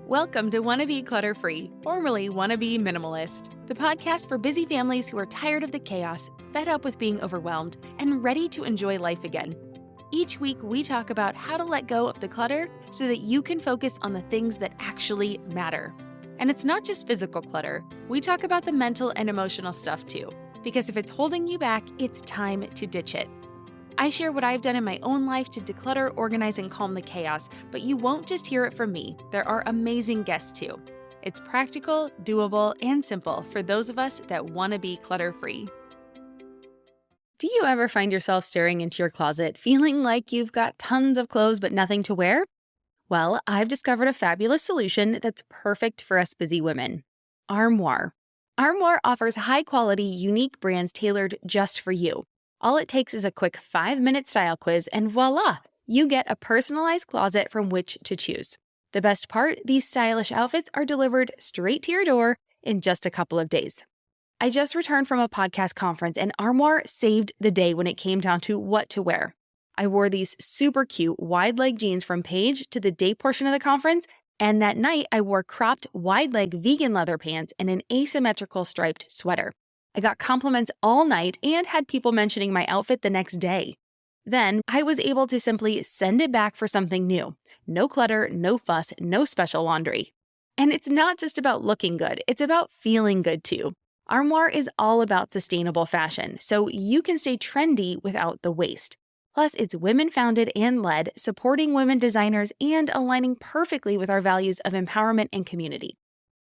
Welcome to Wannabe Clutter Free, formerly Wannabe Minimalist, the podcast for busy families who are tired of the chaos, fed up with being overwhelmed, and ready to enjoy life again. Each week, we talk about how to let go of the clutter so that you can focus on the things that actually matter. And it's not just physical clutter. We talk about the mental and emotional stuff too, because if it's holding you back, it's time to ditch it. I share what I've done in my own life to declutter, organize, and calm the chaos, but you won't just hear it from me. There are amazing guests too. It's practical, doable, and simple for those of us that want to be clutter-free. Do you ever find yourself staring into your closet, feeling like you've got tons of clothes but nothing to wear? Well, I've discovered a fabulous solution that's perfect for us busy women. Armoire. Armoire offers high-quality, unique brands tailored just for you. All it takes is a quick 5-minute style quiz, and voila, you get a personalized closet from which to choose. The best part, these stylish outfits are delivered straight to your door in just a couple of days. I just returned from a podcast conference, and Armoire saved the day when it came down to what to wear. I wore these super cute wide-leg jeans from Paige to the day portion of the conference, and that night I wore cropped wide-leg vegan leather pants and an asymmetrical striped sweater. I got compliments all night and had people mentioning my outfit the next day. Then I was able to simply send it back for something new. No clutter, no fuss, no special laundry. And it's not just about looking good, it's about feeling good too. Armoire is all about sustainable fashion, so you can stay trendy without the waste. Plus, it's women-founded and led, supporting women designers and aligning perfectly with our values of empowerment and community.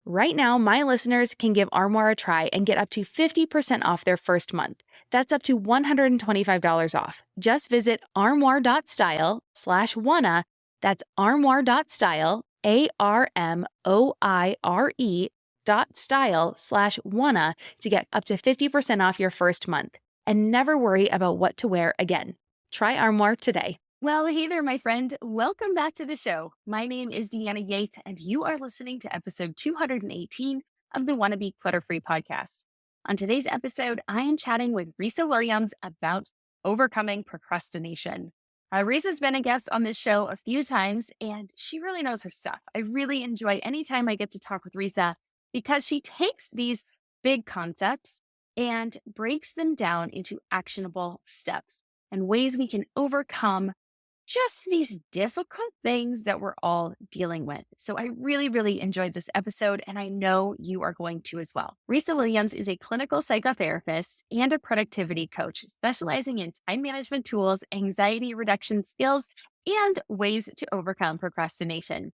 Right now, my listeners can give Armoire a try and get up to 50% off their first month. That's up to $125 off. Just visit armoire.style/wanna. That's armoire.style, ARMOIRE.style/wanna to get up to 50% off your first month. And never worry about what to wear again. Try Armoire today. Well, hey there, my friend. Welcome back to the show. My name is Deanna Yates, and you are listening to episode 218 of the Wannabe Clutter Free podcast. On today's episode, I am chatting with Risa Williams about overcoming procrastination. Risa's been a guest on this show a few times, and she really knows her stuff. I really enjoy any time I get to talk with Risa because she takes these big concepts and breaks them down into actionable steps and ways we can overcome just these difficult things that we're all dealing with. So I really, really enjoyed this episode, and I know you are going to as well. Risa Williams is a clinical psychotherapist and a productivity coach, specializing in time management tools, anxiety reduction skills, and ways to overcome procrastination.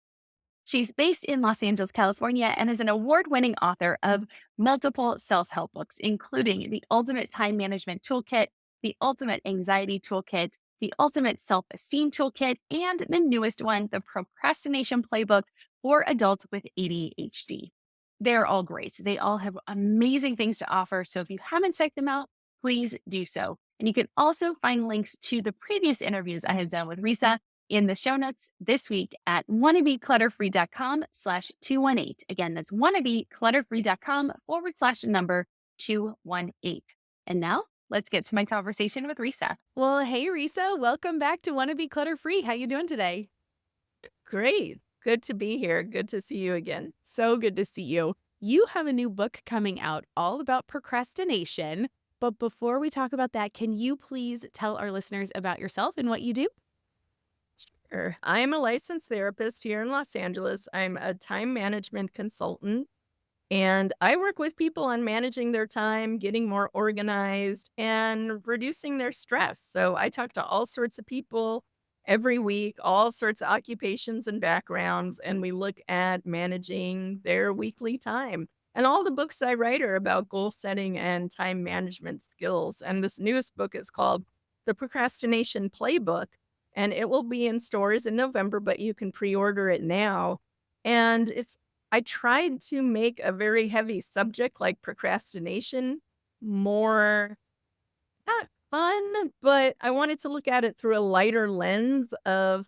She's based in Los Angeles, California, and is an award-winning author of multiple self-help books, including The Ultimate Time Management Toolkit, The Ultimate Anxiety Toolkit, The Ultimate Self-Esteem Toolkit, and the newest one, the Procrastination Playbook for Adults with ADHD. They're all great. They all have amazing things to offer. So if you haven't checked them out, please do so. And you can also find links to the previous interviews I have done with Risa in the show notes this week at wannabeclutterfree.com/218. Again, that's wannabeclutterfree.com/218. And now, let's get to my conversation with Risa. Well, hey, Risa, welcome back to Wannabe Clutter Free. How you doing today? Great. Good to be here. Good to see you again. So good to see you. You have a new book coming out all about procrastination. But before we talk about that, can you please tell our listeners about yourself and what you do? Sure. I'm a licensed therapist here in Los Angeles. I'm a time management consultant, and I work with people on managing their time, getting more organized, and reducing their stress. So I talk to all sorts of people every week, all sorts of occupations and backgrounds, and we look at managing their weekly time. And all the books I write are about goal setting and time management skills. And this newest book is called The Procrastination Playbook, and it will be in stores in November, but you can pre-order it now. And I tried to make a very heavy subject like procrastination more not fun, but I wanted to look at it through a lighter lens of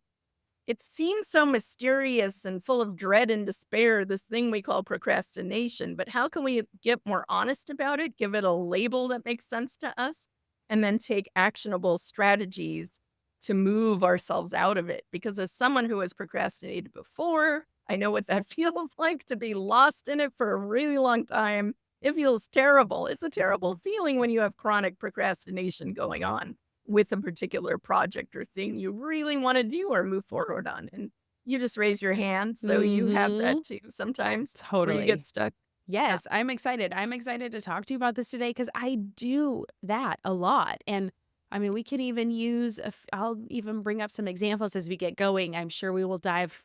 it seems so mysterious and full of dread and despair, this thing we call procrastination. But how can we get more honest about it, give it a label that makes sense to us, and then take actionable strategies to move ourselves out of it? Because as someone who has procrastinated before, I know what that feels like to be lost in it for a really long time. It feels terrible. It's a terrible feeling when you have chronic procrastination going on with a particular project or thing you really want to do or move forward on. And you just raise your hand. So you have Mm-hmm. that too sometimes where you get Totally. stuck. Yeah. Yes, I'm excited. I'm excited to talk to you about this today because I do that a lot. And I mean, we could even use, I'll even bring up some examples as we get going. I'm sure we will dive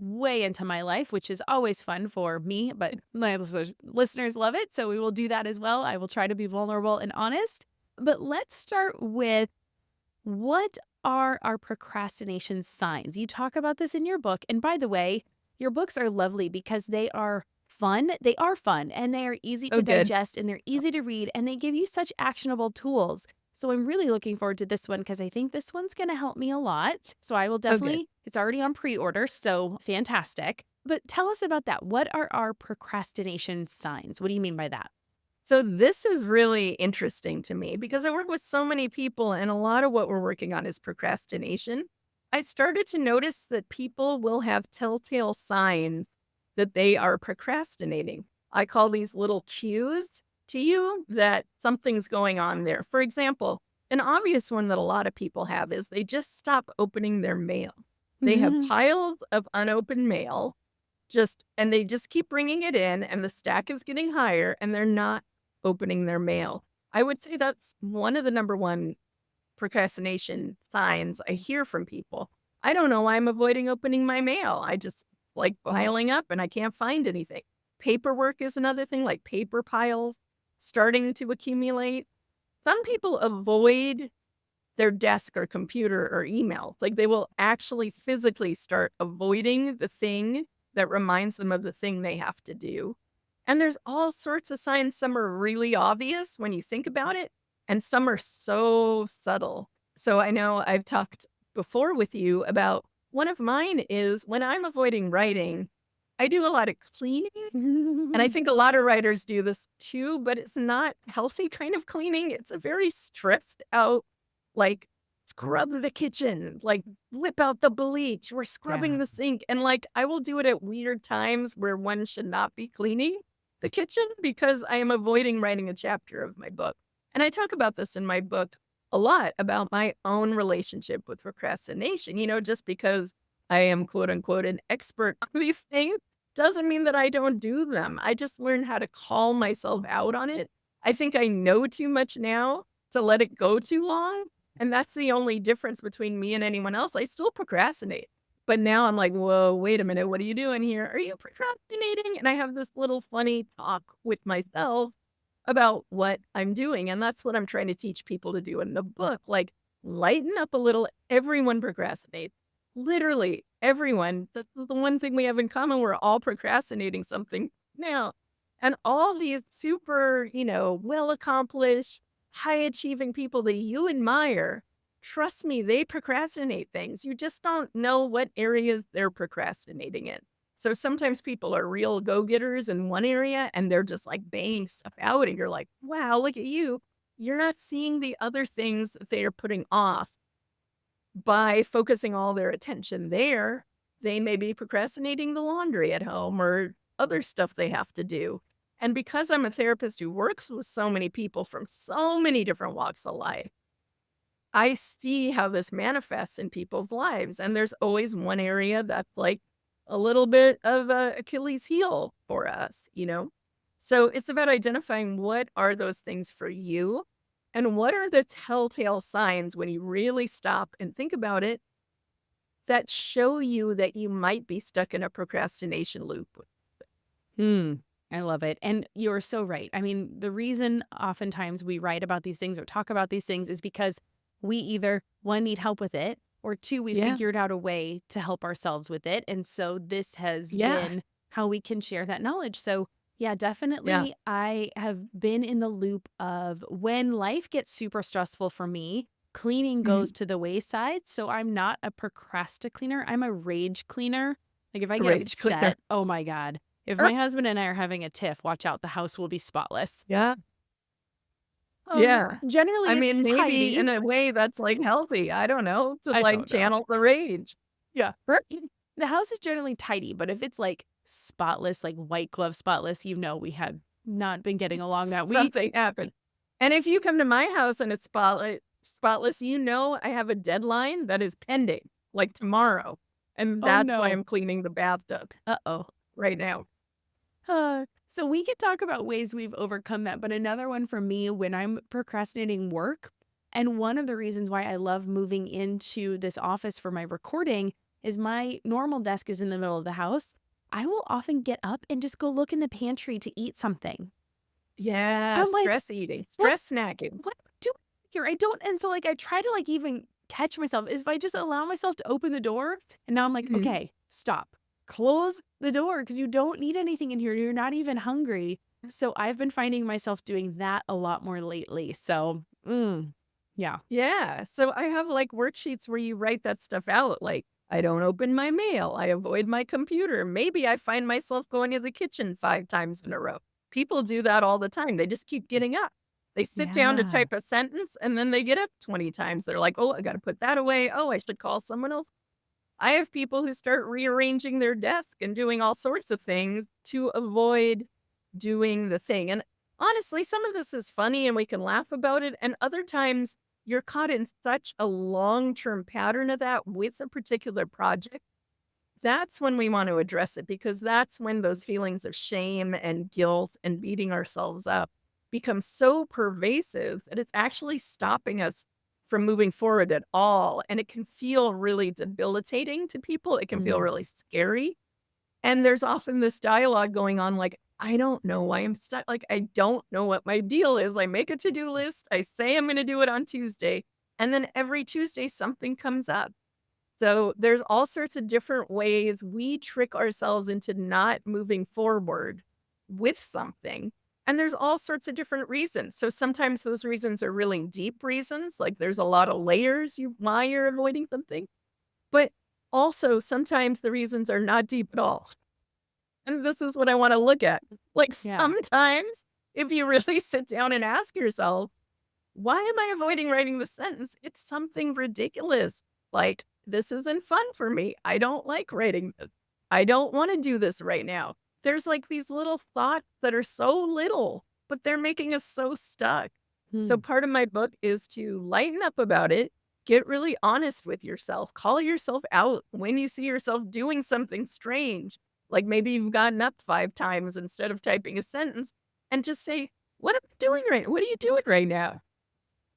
way into my life, which is always fun for me, but my listeners love it. So we will do that as well. I will try to be vulnerable and honest. But let's start with, what are our procrastination signs? You talk about this in your book. And by the way, your books are lovely because they are fun. They are fun and they are easy Oh, to good. digest and they're easy to read and they give you such actionable tools. So I'm really looking forward to this one because I think this one's going to help me a lot. So I will Oh, good. definitely, it's already on pre-order. So fantastic. But tell us about that. What are our procrastination signs? What do you mean by that? So this is really interesting to me because I work with so many people and a lot of what we're working on is procrastination. I started to notice that people will have telltale signs that they are procrastinating. I call these little cues to you that something's going on there. For example, an obvious one that a lot of people have is they just stop opening their mail. They have piles of unopened mail and they just keep bringing it in and the stack is getting higher and they're not opening their mail. I would say that's one of the number one procrastination signs I hear from people. I don't know why I'm avoiding opening my mail. I just like piling up and I can't find anything. Paperwork is another thing, like paper piles starting to accumulate. Some people avoid their desk or computer or email. Like they will actually physically start avoiding the thing that reminds them of the thing they have to do. And there's all sorts of signs. Some are really obvious when you think about it, and some are so subtle. So I know I've talked before with you about one of mine is when I'm avoiding writing, I do a lot of cleaning. And I think a lot of writers do this too, but it's not healthy kind of cleaning. It's a very stressed out, like scrub the kitchen, like whip out the bleach, we're scrubbing Yeah. the sink. And like I will do it at weird times where one should not be cleaning the kitchen because I am avoiding writing a chapter of my book. And I talk about this in my book a lot about my own relationship with procrastination. Just because I am quote unquote an expert on these things doesn't mean that I don't do them. I just learned how to call myself out on it. I think I know too much now to let it go too long. And that's the only difference between me and anyone else. I still procrastinate. But now I'm like, whoa, wait a minute. What are you doing here? Are you procrastinating? And I have this little funny talk with myself about what I'm doing. And that's what I'm trying to teach people to do in the book. Like, lighten up a little. Everyone procrastinates. Literally everyone. That's the one thing we have in common. We're all procrastinating something now. And all these super, well accomplished, high achieving people that you admire, trust me, they procrastinate things. You just don't know what areas they're procrastinating in. So sometimes people are real go-getters in one area and they're just like banging stuff out. And you're like, wow, look at you. You're not seeing the other things that they are putting off by focusing all their attention there. They may be procrastinating the laundry at home or other stuff they have to do. And because I'm a therapist who works with so many people from so many different walks of life, I see how this manifests in people's lives. And there's always one area that's like a little bit of a Achilles heel for us. So it's about identifying what are those things for you and what are the telltale signs when you really stop and think about it that show you that you might be stuck in a procrastination loop. Hmm. I love it. And you're so right. I mean, the reason oftentimes we write about these things or talk about these things is because we either, one, need help with it, or two, we Yeah. figured out a way to help ourselves with it. And so this has Yeah. been how we can share that knowledge. So yeah, Yeah. definitely. I have been in the loop of when life gets super stressful for me, cleaning goes Mhm. to the wayside. So I'm not a procrastinator. I'm a rage cleaner. Like if I get Rage clear. upset, oh my God. If my husband and I are having a tiff, watch out, the house will be spotless. Yeah. Yeah. I Generally it's mean, maybe tidy. in a way that's like healthy. I don't know, to I like don't know. channel the rage. Yeah. the house is generally tidy, but if it's like spotless, like white glove spotless, we have not been getting along that week. Something happened. And if you come to my house and it's spotless, I have a deadline that is pending, like tomorrow. And Oh that's why no. I'm cleaning the bathtub Uh-oh. right now. So we could talk about ways we've overcome that, but another one for me when I'm procrastinating work, and one of the reasons why I love moving into this office for my recording is my normal desk is in the middle of the house. I will often get up and just go look in the pantry to eat something. Yeah, I'm like, stress eating, stress snacking. what do I do here? I don't, and so like I try to like even catch myself is if I just allow myself to open the door, and now I'm like, Mhm. okay, stop. Close the door because you don't need anything in here. You're not even hungry. So I've been finding myself doing that a lot more lately. So, yeah. Yeah. So I have like worksheets where you write that stuff out. Like, I don't open my mail. I avoid my computer. Maybe I find myself going to the kitchen 5 times in a row. People do that all the time. They just keep getting up. They sit down to Yeah. type a sentence and then they get up 20 times. They're like, oh, I got to put that away. Oh, I should call someone else. I have people who start rearranging their desk and doing all sorts of things to avoid doing the thing. And honestly, some of this is funny and we can laugh about it. And other times you're caught in such a long term pattern of that with a particular project. That's when we want to address it because that's when those feelings of shame and guilt and beating ourselves up become so pervasive that it's actually stopping us from moving forward at all. And it can feel really debilitating to people. It can feel Mm. really scary. And there's often this dialogue going on like, I don't know why I'm stuck. Like, I don't know what my deal is. I make a to do list. I say I'm going to do it on Tuesday. And then every Tuesday, something comes up. So there's all sorts of different ways we trick ourselves into not moving forward with something. And there's all sorts of different reasons. So sometimes those reasons are really deep reasons, like there's a lot of layers why you're avoiding something. But also sometimes the reasons are not deep at all. And this is what I want to look at. Like Yeah. sometimes if you really sit down and ask yourself, why am I avoiding writing the sentence? It's something ridiculous. Like, this isn't fun for me. I don't like writing this. I don't want to do this right now. There's like these little thoughts that are so little, but they're making us so stuck. So, Hmm. part of my book is to lighten up about it, get really honest with yourself, call yourself out when you see yourself doing something strange. Like maybe you've gotten up 5 times instead of typing a sentence, and just say, what am I doing right? What are you doing right now?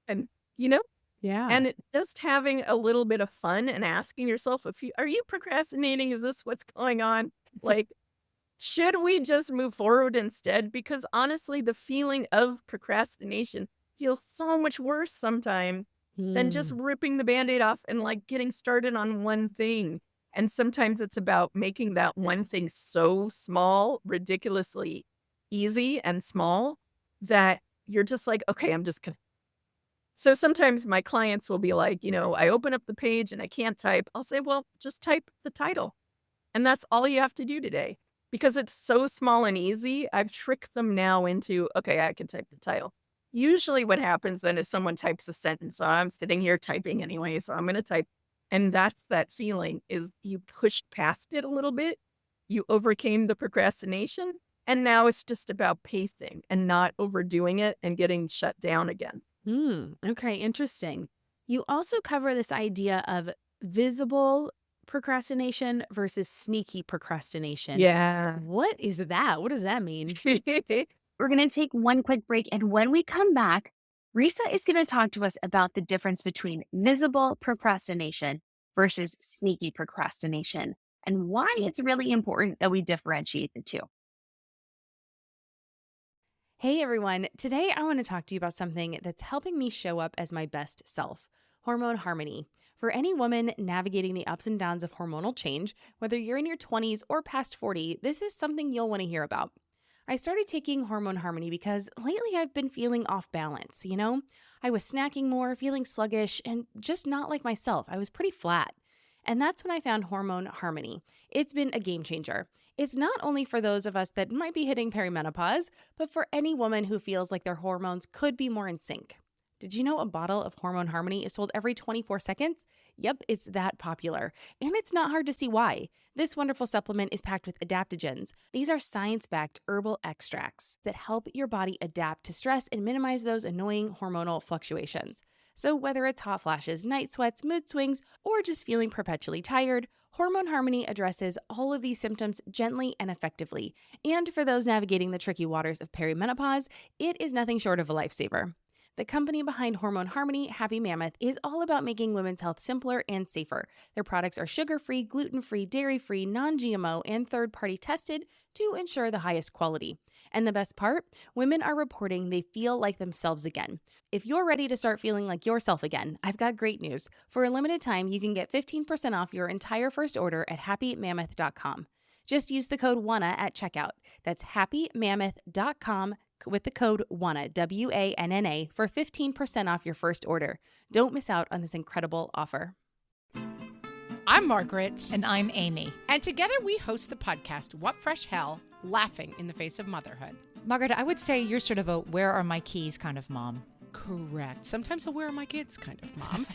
And, you know, Yeah. and just having a little bit of fun and asking yourself are you procrastinating? Is this what's going on? Like, should we just move forward instead? Because honestly, the feeling of procrastination feels so much worse sometimes than just Hmm. ripping the Band-Aid off and like getting started on one thing. And sometimes it's about making that one thing so small, ridiculously easy and small that you're just like, okay, I'm just gonna. So sometimes my clients will be like, I open up the page and I can't type. I'll say, well, just type the title. And that's all you have to do today. Because it's so small and easy, I've tricked them now into, okay, I can type the title. Usually what happens then is someone types a sentence. So I'm sitting here typing anyway, so I'm going to type. And that's that feeling is you pushed past it a little bit. You overcame the procrastination. And now it's just about pacing and not overdoing it and getting shut down again. Okay, interesting. You also cover this idea of visible procrastination versus sneaky procrastination. Yeah. What is that? What does that mean? We're going to take one quick break. And when we come back, Risa is going to talk to us about the difference between visible procrastination versus sneaky procrastination and why it's really important that we differentiate the two. Hey everyone, today I want to talk to you about something that's helping me show up as my best self hormone harmony. For any woman navigating the ups and downs of hormonal change, whether you're in your 20s or past 40, this is something you'll want to hear about. I started taking hormone harmony because lately I've been feeling off balance, I was snacking more, feeling sluggish, and just not like myself. I was pretty flat. And that's when I found hormone harmony. It's been a game changer. It's not only for those of us that might be hitting perimenopause, but for any woman who feels like their hormones could be more in sync. Did you know a bottle of Hormone Harmony is sold every 24 seconds? Yep, it's that popular. And it's not hard to see why. This wonderful supplement is packed with adaptogens. These are science-backed herbal extracts that help your body adapt to stress and minimize those annoying hormonal fluctuations. So whether it's hot flashes, night sweats, mood swings, or just feeling perpetually tired, Hormone Harmony addresses all of these symptoms gently and effectively. And for those navigating the tricky waters of perimenopause, it is nothing short of a lifesaver. The company behind Hormone Harmony, Happy Mammoth, is all about making women's health simpler and safer. Their products are sugar-free, gluten-free, dairy-free, non-GMO, and third-party tested to ensure the highest quality. And the best part? Women are reporting they feel like themselves again. If you're ready to start feeling like yourself again, I've got great news. For a limited time, you can get 15% off your entire first order at happymammoth.com. Just use the code WANNA at checkout. That's happymammoth.com with the code WANNA, WANNA, for 15% off your first order. Don't miss out on this incredible offer. I'm Margaret. And I'm Amy. And together we host the podcast, What Fresh Hell? Laughing in the Face of Motherhood. Margaret, I would say you're sort of a where are my keys kind of mom. Correct. Sometimes a where are my kids kind of mom.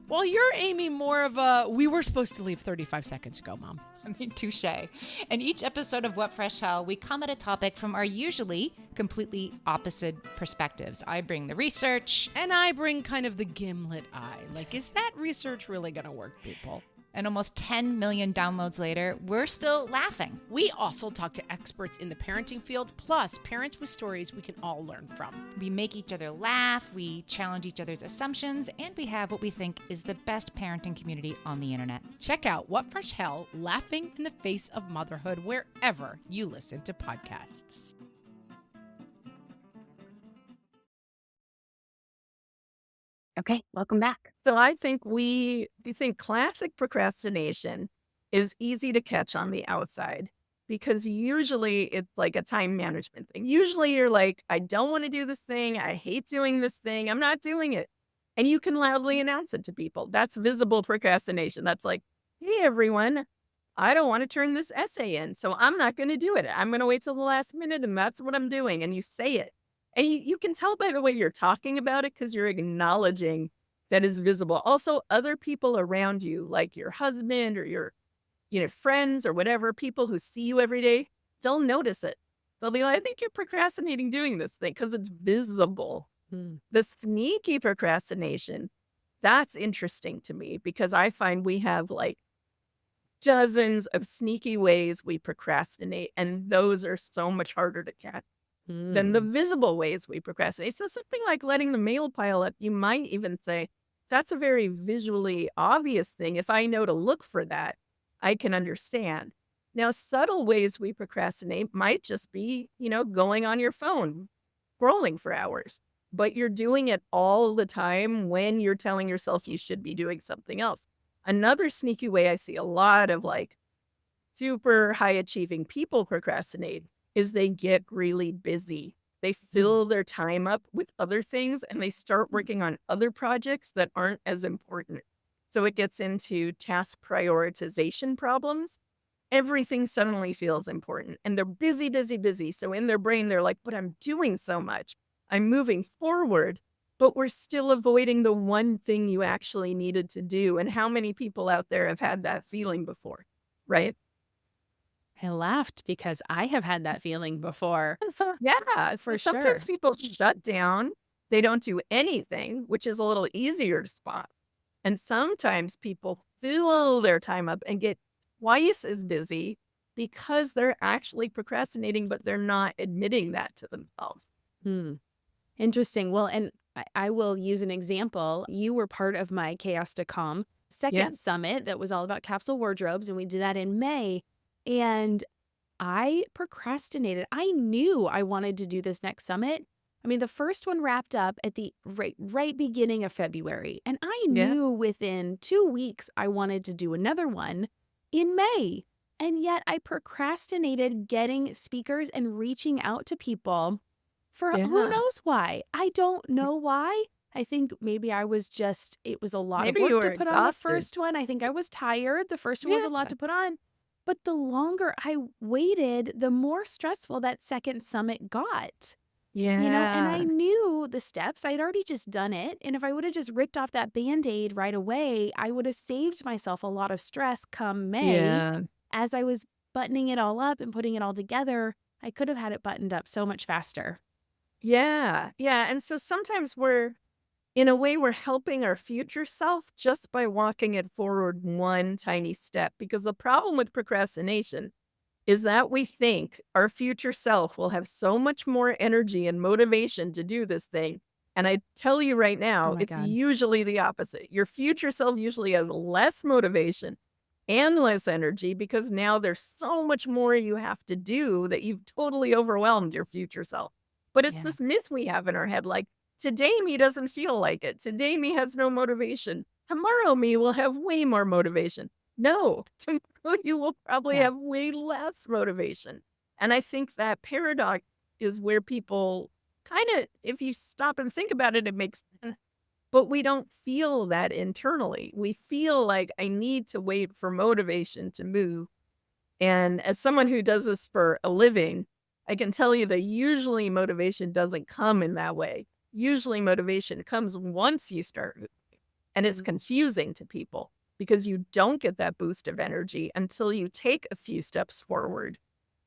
Well, you're, Amy, more of a we were supposed to leave 35 seconds ago, mom. I mean, touche. In each episode of What Fresh Hell, we come at a topic from our usually completely opposite perspectives. I bring the research. And I bring kind of the gimlet eye. Like, is that research really going to work, people? And almost 10 million downloads later, we're still laughing. We also talk to experts in the parenting field, plus parents with stories we can all learn from. We make each other laugh, we challenge each other's assumptions, and we have what we think is the best parenting community on the internet. Check out What Fresh Hell? Laughing in the Face of Motherhood wherever you listen to podcasts. Okay, welcome back. So I think we think classic procrastination is easy to catch on the outside because usually it's like a time management thing. Usually you're like, I don't want to do this thing. I hate doing this thing. I'm not doing it. And you can loudly announce it to people. That's visible procrastination. That's like, hey, everyone, I don't want to turn this essay in, so I'm not going to do it. I'm going to wait till the last minute, and that's what I'm doing. And you say it. And you can tell by the way you're talking about it because you're acknowledging that is visible. Also, other people around you, like your husband or your friends or whatever, people who see you every day, they'll notice it. They'll be like, I think you're procrastinating doing this thing because it's visible. The sneaky procrastination, that's interesting to me because I find we have like dozens of sneaky ways we procrastinate, and those are so much harder to catch than the visible ways we procrastinate. So something like letting the mail pile up, you might even say, that's a very visually obvious thing. If I know to look for that, I can understand. Now, subtle ways we procrastinate might just be, going on your phone, scrolling for hours, but you're doing it all the time when you're telling yourself you should be doing something else. Another sneaky way I see a lot of like super high achieving people procrastinate is they get really busy. They fill their time up with other things and they start working on other projects that aren't as important. So it gets into task prioritization problems. Everything suddenly feels important and they're busy, busy, busy. So in their brain, they're like, but I'm doing so much. I'm moving forward, but we're still avoiding the one thing you actually needed to do. And how many people out there have had that feeling before, right? I laughed because I have had that feeling before. Yeah, For sometimes sure. people shut down. They don't do anything, which is a little easier to spot. And sometimes people fill their time up and get twice as busy because they're actually procrastinating, but they're not admitting that to themselves. Interesting. Well, and I will use an example. You were part of my Chaos to Calm second summit that was all about capsule wardrobes, and we did that in May. And I procrastinated. I knew I wanted to do this next summit. I mean, the first one wrapped up at the right beginning of February. And I knew within 2 weeks I wanted to do another one in May. And yet I procrastinated getting speakers and reaching out to people for who knows why. I don't know why. I think maybe I was it was a lot Maybe of you work were to put on the exhausted. first one. I think I was tired. The first one was a lot to put on. But the longer I waited, the more stressful that second summit got. And I Yeah. knew the steps. I'd already just done it. And if I would have just ripped off that Band-Aid right away, I would have saved myself a lot of stress come May. Yeah. As I was buttoning it all up and putting it all together, I could have had it buttoned up so much faster. Yeah. Yeah. And so sometimes in a way, we're helping our future self just by walking it forward one tiny step. Because the problem with procrastination is that we think our future self will have so much more energy and motivation to do this thing. And I tell you right Oh now, my it's God. usually the opposite. Your future self usually has less motivation and less energy because now there's so much more you have to do that you've totally overwhelmed your future self. But it's Yeah. this myth we have in our head like, today me doesn't feel like it. Today me has no motivation. Tomorrow me will have way more motivation. No, tomorrow you will probably Yeah. have way less motivation. And I think that paradox is where people kind of, if you stop and think about it, it makes sense. But we don't feel that internally. We feel like I need to wait for motivation to move. And as someone who does this for a living, I can tell you that usually motivation doesn't come in that way. Usually motivation comes once you start moving. And it's Mhm. confusing to people because you don't get that boost of energy until you take a few steps forward.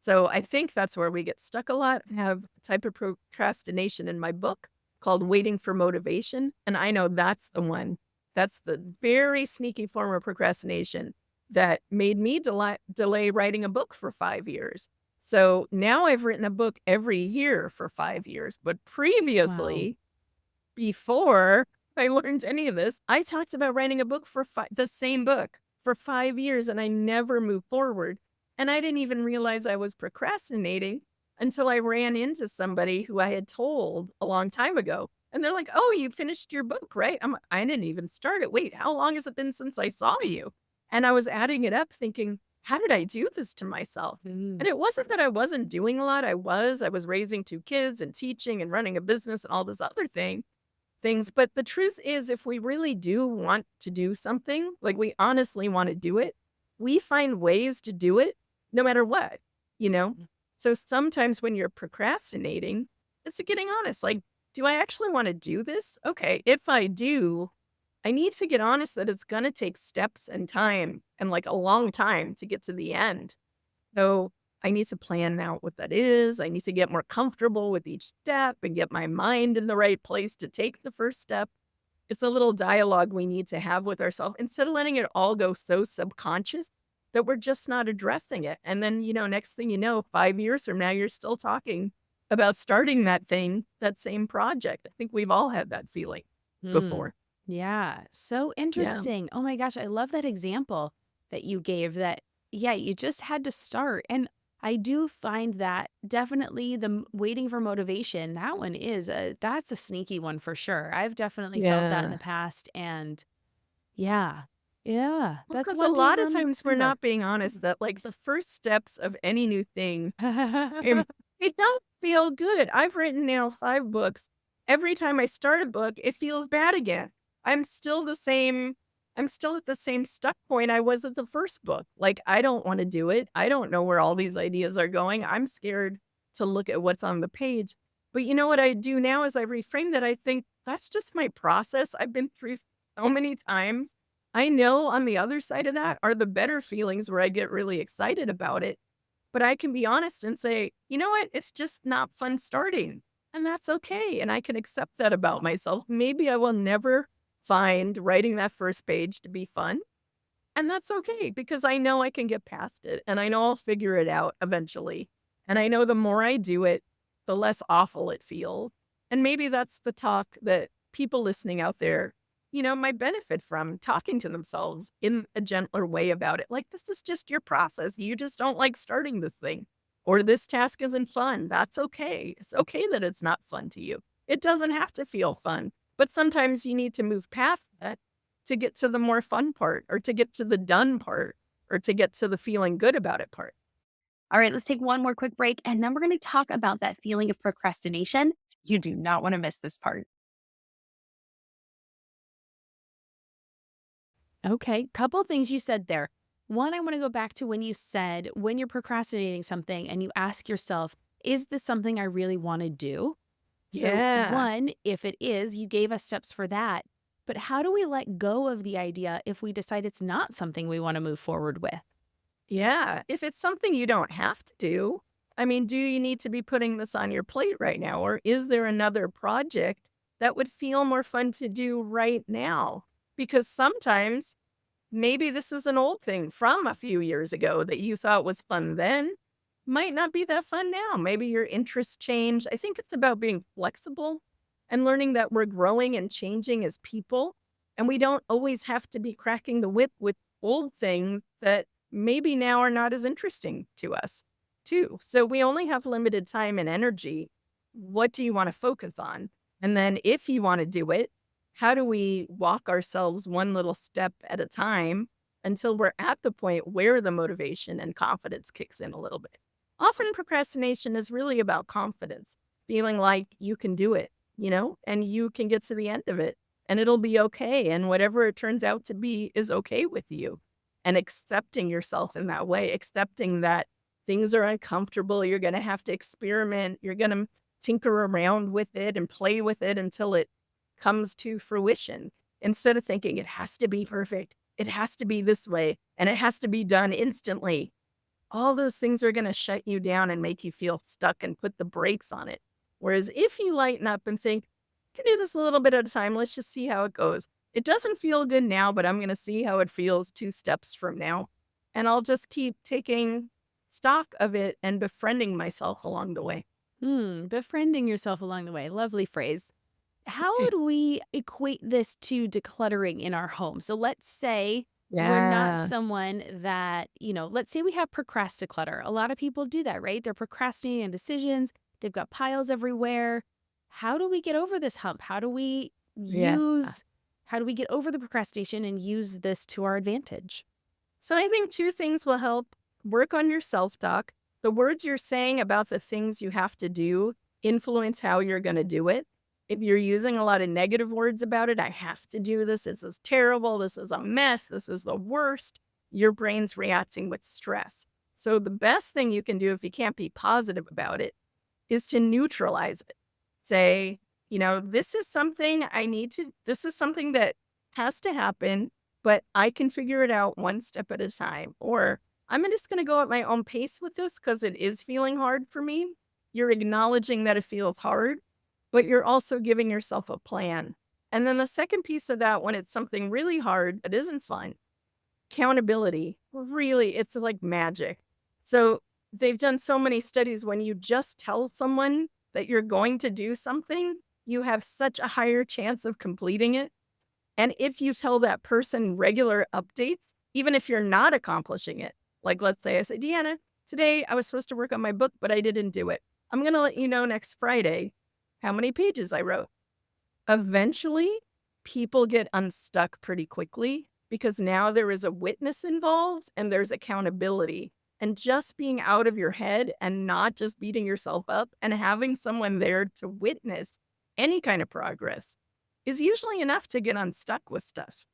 So I think that's where we get stuck a lot. I have a type of procrastination in my book called Waiting for Motivation. And I know that's the one. That's the very sneaky form of procrastination that made me delay writing a book for 5 years. So now I've written a book every year for 5 years. But Wow. previously, before I learned any of this, I talked about writing a book for the same book for 5 years and I never moved forward. And I didn't even realize I was procrastinating until I ran into somebody who I had told a long time ago. And they're like, "Oh, you finished your book, right?" I didn't even start it. Wait, how long has it been since I saw you? And I was adding it up thinking, how did I do this to myself? Mm. And it wasn't that I wasn't doing a lot. I was raising two kids and teaching and running a business and all this other things. But the truth is, if we really do want to do something, like we honestly want to do it, we find ways to do it no matter what, you know? So sometimes when you're procrastinating, it's getting honest. Like, do I actually want to do this? Okay. If I do, I need to get honest that it's going to take steps and time and like a long time to get to the end. So I need to plan out what that is. I need to get more comfortable with each step and get my mind in the right place to take the first step. It's a little dialogue we need to have with ourselves instead of letting it all go so subconscious that we're just not addressing it. And then, next thing you know, 5 years from now, you're still talking about starting that thing, that same project. I think we've all had that feeling Mm. before. Yeah. So Yeah. interesting. Oh my gosh. I love that example that you gave that, yeah, you just had to start. And I do find that definitely waiting for motivation, that one that's a sneaky one for sure. I've definitely felt that in the Yeah. past. And yeah, yeah, Well, that's because a one to lot of times we're remember. not being honest that like the first steps of any new thing it don't feel good. I've written now 5 books. Every time I start a book, it feels bad again. I'm still the same I'm still at the same stuck point I was at the first book. Like, I don't wanna do it. I don't know where all these ideas are going. I'm scared to look at what's on the page. But you know what I do now is I reframe that. I think that's just my process. I've been through so many times. I know on the other side of that are the better feelings where I get really excited about it. But I can be honest and say, "You know what? It's just not fun starting." And that's okay. And I can accept that about myself. Maybe I will never find writing that first page to be fun. And that's okay because I know I can get past it and I know I'll figure it out eventually. And I know the more I do it, the less awful it feels. And maybe that's the talk that people listening out there, might benefit from talking to themselves in a gentler way about it. Like, this is just your process. You just don't like starting this thing or this task isn't fun. That's okay. It's okay that it's not fun to you. It doesn't have to feel fun, but sometimes you need to move past that to get to the more fun part or to get to the done part or to get to the feeling good about it part. All right, let's take one more quick break. And then we're going to talk about that feeling of procrastination. You do not want to miss this part. Okay, couple things you said there. One, I want to go back to when you said when you're procrastinating something and you ask yourself, is this something I really want to do? So, Yeah. one, if it is, you gave us steps for that. But how do we let go of the idea if we decide it's not something we want to move forward with? Yeah. If it's something you don't have to do, I mean, do you need to be putting this on your plate right now? Or is there another project that would feel more fun to do right now? Because sometimes maybe this is an old thing from a few years ago that you thought was fun then, might not be that fun now. Maybe your interests change. I think it's about being flexible and learning that we're growing and changing as people. And we don't always have to be cracking the whip with old things that maybe now are not as interesting to us, too. So we only have limited time and energy. What do you want to focus on? And then if you want to do it, how do we walk ourselves one little step at a time until we're at the point where the motivation and confidence kicks in a little bit? Often procrastination is really about confidence, feeling like you can do it, and you can get to the end of it and it'll be okay. And whatever it turns out to be is okay with you. And accepting yourself in that way, accepting that things are uncomfortable. You're going to have to experiment. You're going to tinker around with it and play with it until it comes to fruition, instead of thinking it has to be perfect. It has to be this way and it has to be done instantly. All those things are going to shut you down and make you feel stuck and put the brakes on it. Whereas if you lighten up and think, I can do this a little bit at a time, let's just see how it goes. It doesn't feel good now, but I'm going to see how it feels 2 steps from now. And I'll just keep taking stock of it and befriending myself along the way. Befriending yourself along the way. Lovely phrase. How would we equate this to decluttering in our home? So let's say we're not Yeah. someone that, let's say we have procrasticlutter. A lot of people do that, right? They're procrastinating on decisions. They've got piles everywhere. How do we get over this hump? Yeah. How do we get over the procrastination and use this to our advantage? So I think 2 things will help. Work on your self-talk. The words you're saying about the things you have to do influence how you're going to do it. If you're using a lot of negative words about it, I have to do this. This is terrible. This is a mess. This is the worst. Your brain's reacting with stress. So the best thing you can do if you can't be positive about it is to neutralize it. Say, this is something this is something that has to happen, but I can figure it out 1 step at a time. Or I'm just going to go at my own pace with this because it is feeling hard for me. You're acknowledging that it feels hard, but you're also giving yourself a plan. And then the second piece of that, when it's something really hard that isn't fun, accountability. Really, it's like magic. So they've done so many studies. When you just tell someone that you're going to do something, you have such a higher chance of completing it. And if you tell that person regular updates, even if you're not accomplishing it, like let's say I say, Deanna, today I was supposed to work on my book, but I didn't do it. I'm going to let you know next Friday how many pages I wrote. Eventually, people get unstuck pretty quickly because now there is a witness involved and there's accountability. And just being out of your head and not just beating yourself up and having someone there to witness any kind of progress is usually enough to get unstuck with stuff.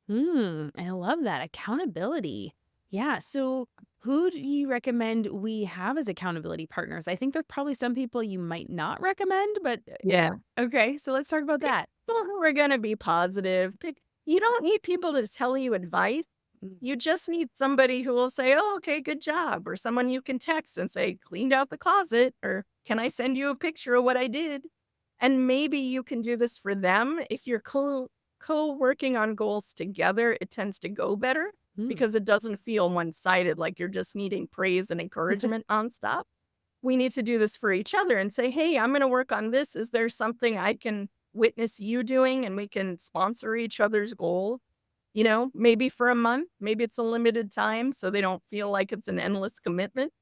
I love that. Accountability. Yeah. So who do you recommend we have as accountability partners? I think there's probably some people you might not recommend, but Yeah. okay. So let's talk about that. People who are going to be positive. You don't need people to tell you advice. You just need somebody who will say, oh, okay, good job. Or someone you can text and say, cleaned out the closet. Or can I send you a picture of what I did? And maybe you can do this for them. If you're co-working on goals together, it tends to go better because it doesn't feel one-sided, like you're just needing praise and encouragement nonstop. We need to do this for each other and say, hey, I'm going to work on this. Is there something I can witness you doing? And we can sponsor each other's goal, maybe for a month, maybe it's a limited time so they don't feel like it's an endless commitment.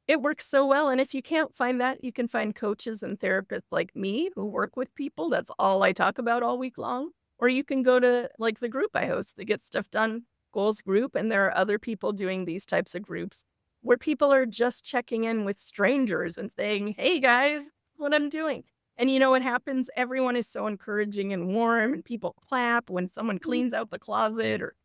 It works so well. And if you can't find that, you can find coaches and therapists like me who work with people. That's all I talk about all week long. Or you can go to like the group I host, the Get Stuff Done Goals group. And there are other people doing these types of groups where people are just checking in with strangers and saying, hey guys, what I'm doing. And you know what happens? Everyone is so encouraging and warm, and people clap when someone cleans out the closet or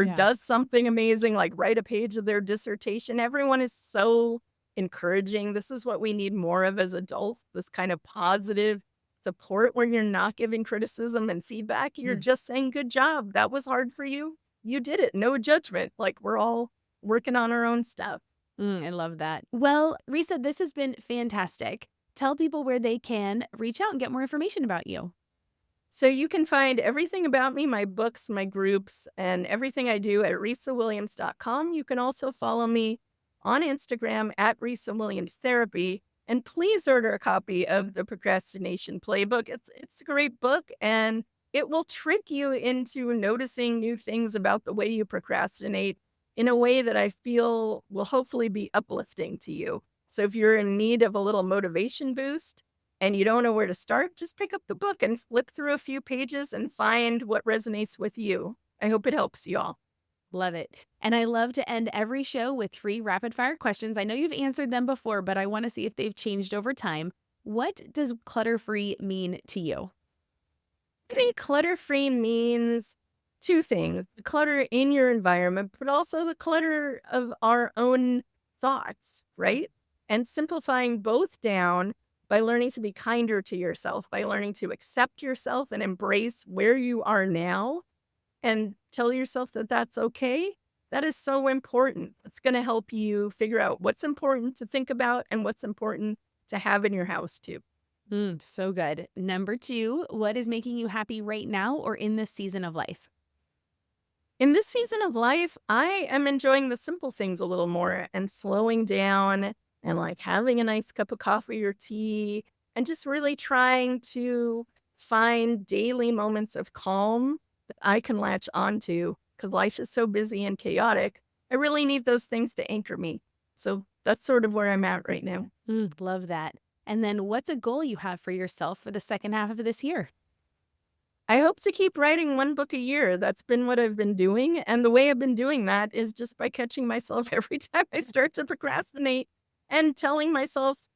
Yeah. does something amazing, like write a page of their dissertation. Everyone is so encouraging. This is what we need more of as adults, this kind of positive support where you're not giving criticism and feedback. You're just saying, good job. That was hard for you. You did it. No judgment. Like, we're all working on our own stuff. I love that. Well, Risa, this has been fantastic. Tell people where they can reach out and get more information about you. So you can find everything about me, my books, my groups, and everything I do at risawilliams.com. You can also follow me on Instagram at Risa Williams Therapy. And please order a copy of the Procrastination Playbook. It's a great book, and it will trick you into noticing new things about the way you procrastinate in a way that I feel will hopefully be uplifting to you. So if you're in need of a little motivation boost and you don't know where to start, just pick up the book and flip through a few pages and find what resonates with you. I hope it helps you all. Love it. And I love to end every show with 3 rapid fire questions. I know you've answered them before, but I want to see if they've changed over time. What does clutter-free mean to you? I think clutter-free means 2 things: the clutter in your environment, but also the clutter of our own thoughts, right? And simplifying both down by learning to be kinder to yourself, by learning to accept yourself and embrace where you are now and tell yourself that that's okay. That is so important. It's going to help you figure out what's important to think about and what's important to have in your house too. So good. Number 2, what is making you happy right now or in this season of life? In this season of life, I am enjoying the simple things a little more and slowing down and like having a nice cup of coffee or tea and just really trying to find daily moments of calm that I can latch onto because life is so busy and chaotic. I really need those things to anchor me. So that's sort of where I'm at right now. Love that. And then what's a goal you have for yourself for the second half of this year? I hope to keep writing 1 book a year. That's been what I've been doing. And the way I've been doing that is just by catching myself every time I start to procrastinate and telling myself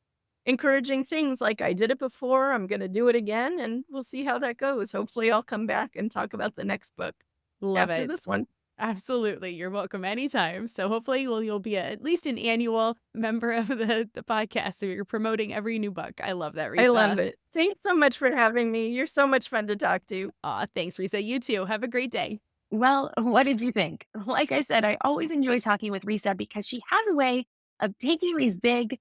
encouraging things like, I did it before, I'm going to do it again, and we'll see how that goes. Hopefully I'll come back and talk about the next book after this one. Absolutely. You're welcome anytime. So hopefully you'll be at least an annual member of the podcast. So you're promoting every new book. I love that, Risa. I love it. Thanks so much for having me. You're so much fun to talk to. Aw, thanks, Risa. You too. Have a great day. Well, what did you think? Like I said, I always enjoy talking with Risa because she has a way of taking these big,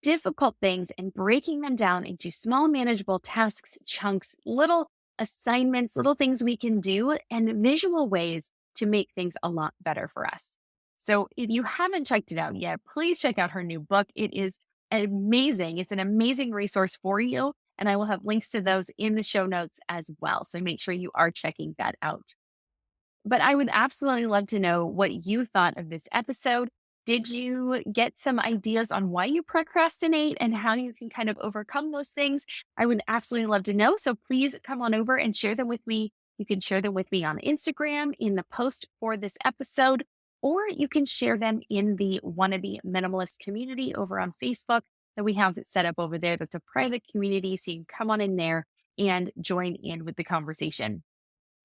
difficult things and breaking them down into small, manageable tasks, chunks, little assignments, little things we can do, and visual ways to make things a lot better for us. So if you haven't checked it out yet, please check out her new book. It is amazing. It's an amazing resource for you. And I will have links to those in the show notes as well. So make sure you are checking that out. But I would absolutely love to know what you thought of this episode. Did you get some ideas on why you procrastinate and how you can kind of overcome those things? I would absolutely love to know. So please come on over and share them with me. You can share them with me on Instagram in the post for this episode, or you can share them in the Wannabe Minimalist community over on Facebook that we have set up over there. That's a private community. So you can come on in there and join in with the conversation.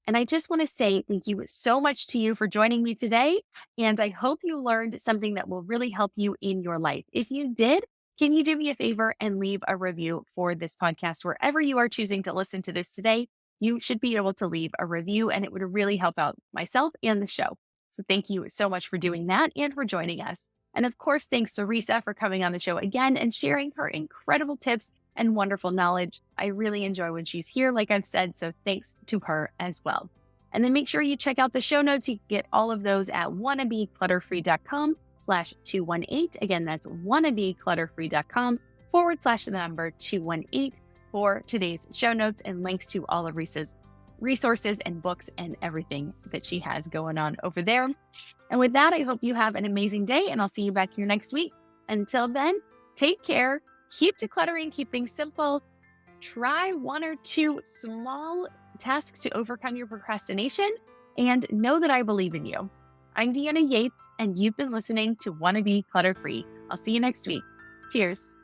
And I just want to say thank you so much to you for joining me today. And I hope you learned something that will really help you in your life. If you did, can you do me a favor and leave a review for this podcast wherever you are choosing to listen to this today? You should be able to leave a review and it would really help out myself and the show. So thank you so much for doing that and for joining us. And of course, thanks to Risa for coming on the show again and sharing her incredible tips and wonderful knowledge. I really enjoy when she's here, like I've said, so thanks to her as well. And then make sure you check out the show notes. You can get all of those at wannabeclutterfree.com/218. Again, that's wannabeclutterfree.com/218 for today's show notes and links to all of Risa's resources and books and everything that she has going on over there. And with that, I hope you have an amazing day and I'll see you back here next week. Until then, take care. Keep decluttering, keep things simple. Try 1 or 2 small tasks to overcome your procrastination and know that I believe in you. I'm Deanna Yates and you've been listening to Wannabe Clutter Free. I'll see you next week. Cheers.